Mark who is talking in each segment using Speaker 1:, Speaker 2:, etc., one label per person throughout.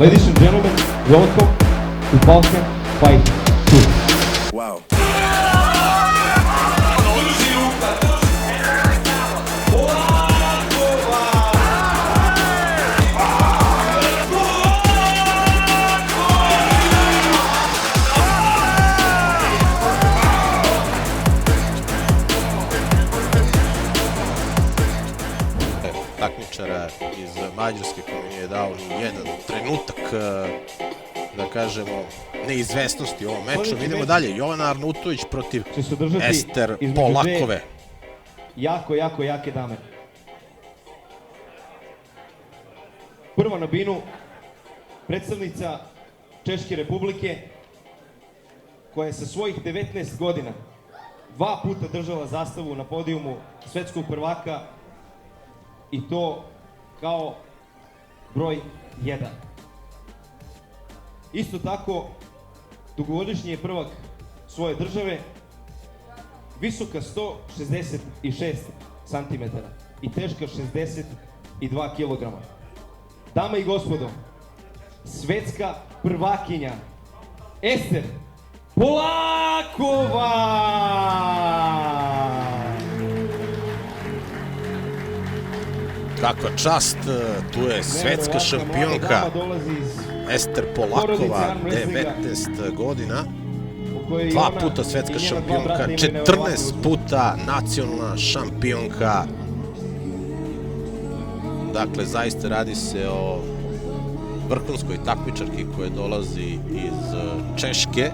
Speaker 1: Ladies and gentlemen, welcome to Balkan Fight 2.
Speaker 2: Wow.
Speaker 3: Takmičara iz Mađarske koji mi je dao ni jedan trenutak, da kažemo, neizvesnosti u ovom meču. Idemo dalje, Jovana Arnautović protiv Ester Polakove.
Speaker 1: Jako jake dame. Prva na binu, predstavnica Češke Republike, koja je sa svojih 19 godina 2 puta držala zastavu na podijumu svetskog prvaka, i to kao broj 1. Isto tako, dugogodišnji je prvak svoje države, visoka 166 cm i teška 62 kg. Dame i gospodo, svetska prvakinja Ester Polakova!
Speaker 3: Kakva čast, tu je svetska šampionka Ester Polakova, 19 godina, 2 puta svetska šampionka, 14 puta nacionalna šampionka. Dakle, zaista radi se o vrhunskoj takmičarki koja dolazi iz Češke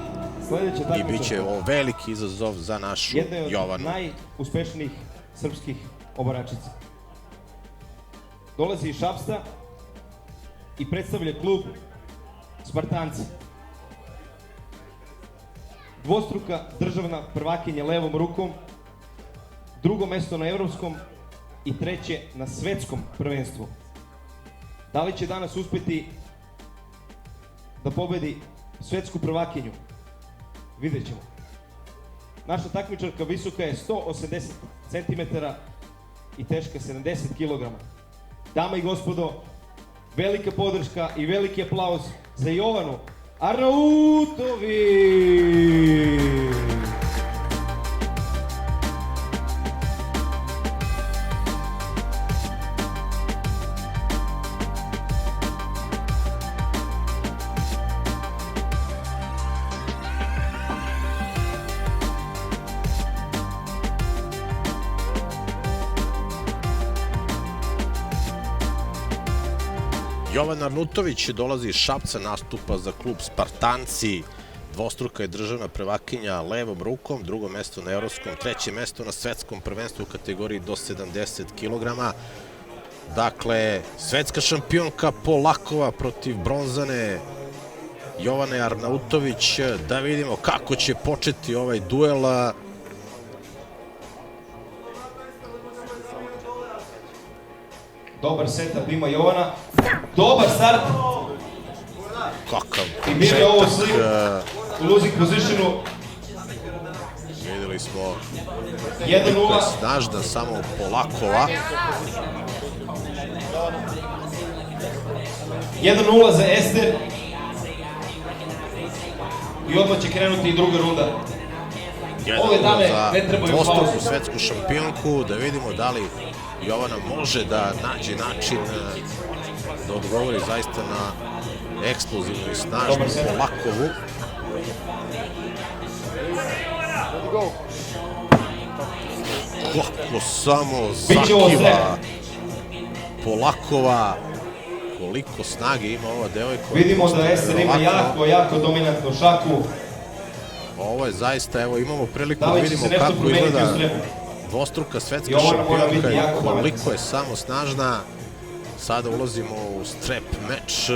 Speaker 3: i bit će ovo veliki izazov za našu Jovanu.
Speaker 1: Jedna od najuspešnijih srpskih oboračica. Dolazi iz Šapca i predstavlja klub Spartanci. Dvostruka državna prvakinja levom rukom, drugo mesto na evropskom i treće na svetskom prvenstvu. Da li će danas uspeti da pobedi svetsku prvakinju? Vidjet ćemo. Naša takmičarka visoka je 180 cm i teška 70 kg. Dame i gospodo, velika podrška i veliki aplauz za Jovanu Arnautović!
Speaker 3: Jovana Arnautović dolazi iz Šapca, nastupa za klub Spartanci, dvostruka je državna prvakinja levom rukom, drugo mesto na evropskom, treće mesto na svetskom prvenstvu u kategoriji do 70 kg. Dakle, svetska šampionka Polakova protiv bronzane Jovane Arnautović. Da vidimo kako će početi ovaj duel.
Speaker 1: Dobar setup ima Jovana, dobar start.
Speaker 3: Kakav
Speaker 1: početak. I ovo sliku u losing positionu.
Speaker 3: Videli smo
Speaker 1: 1-0.
Speaker 3: Snažna samo Polakova.
Speaker 1: 1-0 za Ester. I odmah će krenuti i druga runda. Ove dame ne trebaju pauzu.
Speaker 3: Dvostruku svetsku šampionku, da vidimo da li Jovana može da nađe način da odgovori zaista na eksplozivnu i snažnu Polakovu. Kako samo zakiva Polakova, koliko snage ima ova devojka.
Speaker 1: Vidimo da Ester ima jako dominantnu šaku.
Speaker 3: Ovo je zaista, evo imamo priliku da vidimo kako izgleda dvostruka svetska šampionka i koliko je samo snažna. Sada ulazimo u strep meč.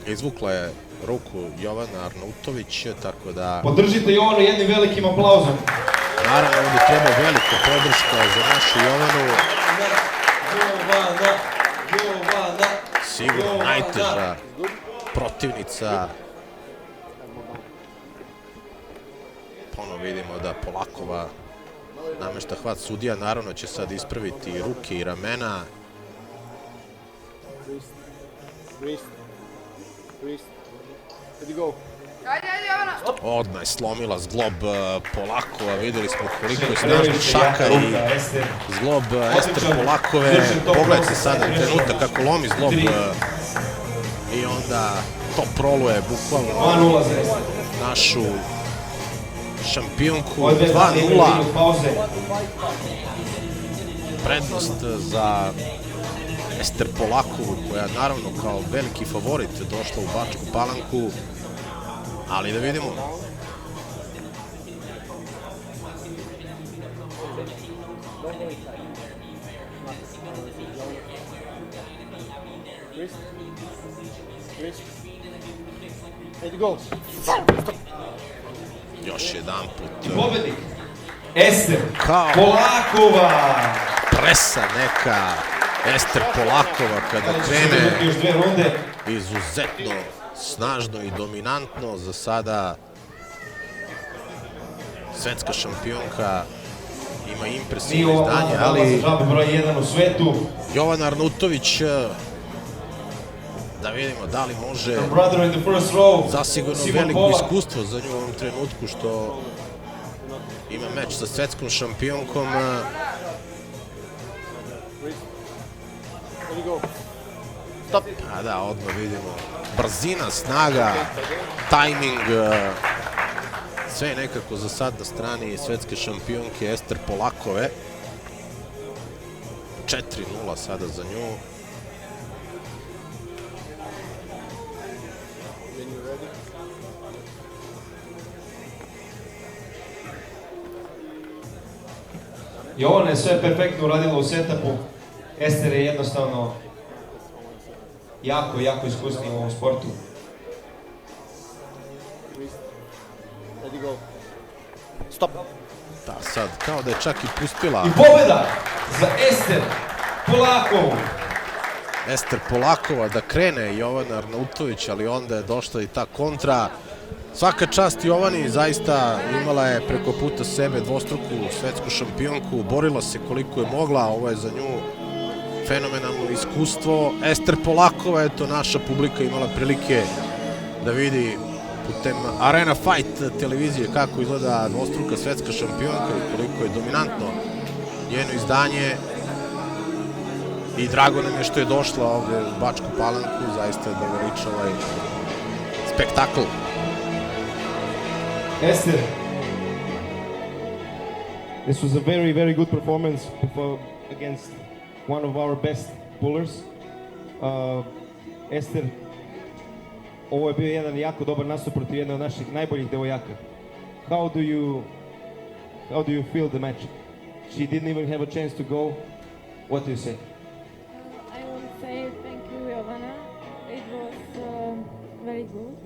Speaker 3: Izvukla je ruku Jovana Arnautović, tako da...
Speaker 1: Podržite Jovanu jednim velikim aplauzom.
Speaker 3: Naravno, ovdje treba velika podrška za našu Jovanu. Sigurno najteža protivnica. Ponovo vidimo da Polakova namešta hvat. Sudija naravno će sad ispraviti i ruke i ramena. Odmah je slomila zglob Polakova, videli smo koliko je snažna šaka i zglob Ester Polakove. Pogledajte sada trenutak kako lomi zglob i onda to proluje bukvalno našu šampionku. 2:0 prednost za Ester Polakovu, koja naravno kao veliki favorit došla u Bačku Palanku, ali da vidimo. Još jedan put.
Speaker 1: Pobednik Ester Polakova.
Speaker 3: Presa neka Ester Polakova kada krene, izuzetno snažno i dominantno. Za sada svetska šampionka ima impresivno izdanje, ali
Speaker 1: broj 1 u svetu.
Speaker 3: Jovana Arnautović, da vidimo da li može, zasigurno veliko iskustvo za nju u ovom trenutku što ima meč sa svetskom šampionkom. A da, odmah vidimo brzina, snaga, tajming, sve je nekako za sad na strani svetske šampionke Ester Polakove. 4:0 sada za nju.
Speaker 1: Jovana je sve perfektno uradila u setupu. Ester je jednostavno jako iskusni u ovom sportu.
Speaker 3: Stop. Da, sad, kao da je čak i pustila.
Speaker 1: I pobjeda za Ester Polakovu.
Speaker 3: Ester Polakova da krene Jovana Arnautović, ali onda je došla i ta kontra. Svaka čast Jovani, zaista imala je preko puta sebe dvostruku svetsku šampionku, borila se koliko je mogla, ovo je za nju fenomenalno iskustvo. Ester Polakova, eto, naša publika imala prilike da vidi putem Arena Fight televizije kako izgleda dvostruka svetska šampionka i koliko je dominantno njeno izdanje. I drago nam je što je došla ovde u Bačku Palanku, zaista je da veliča ovaj spektakl.
Speaker 1: Ester, this was a very good performance against one of our best pullers. Ester, ovo je bio jedan jako dobar nastup protiv jedne od naših najboljih devojaka. How do you feel the match? She didn't even have a chance to go. What do you say?
Speaker 2: I would say thank you, Jovana. It was very good.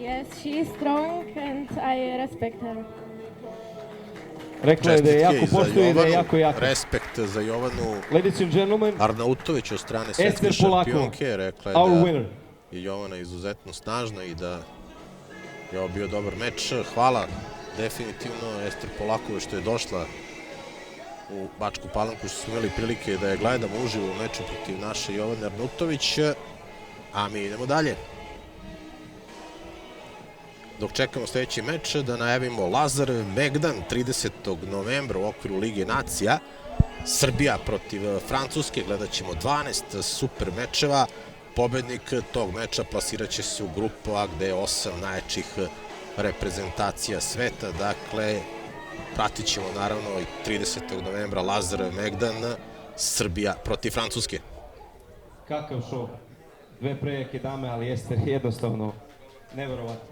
Speaker 2: Yes, she is strong and I respect her.
Speaker 1: Rekla je da je jako poštuje i da je jako jaka.
Speaker 3: Respekt za Jovanu
Speaker 1: Ladies and gentlemen,
Speaker 3: Arnautović od strane svetske šampionke. Rekla je da je Jovana izuzetno snažna i da je ovo bio dobar meč. Hvala definitivno Ester Polakove što je došla u Bačku Palanku, što smo imali prilike da je gledamo uživo u meču protiv naše Jovane Arnautović. A mi idemo dalje. Dok čekamo sljedeći meč, da najavimo Lazarev Megdan 30. novembra u okviru Lige nacija. Srbija protiv Francuske, gledat ćemo 12 super mečeva. Pobednik tog meča plasirat će se u grupu A gde je 8 najjačih reprezentacija sveta. Dakle, pratit ćemo naravno i 30. novembra Lazarev Megdan, Srbija protiv Francuske.
Speaker 1: Kakav šov. Dve prejake dame, ali Ester jednostavno neverovatno.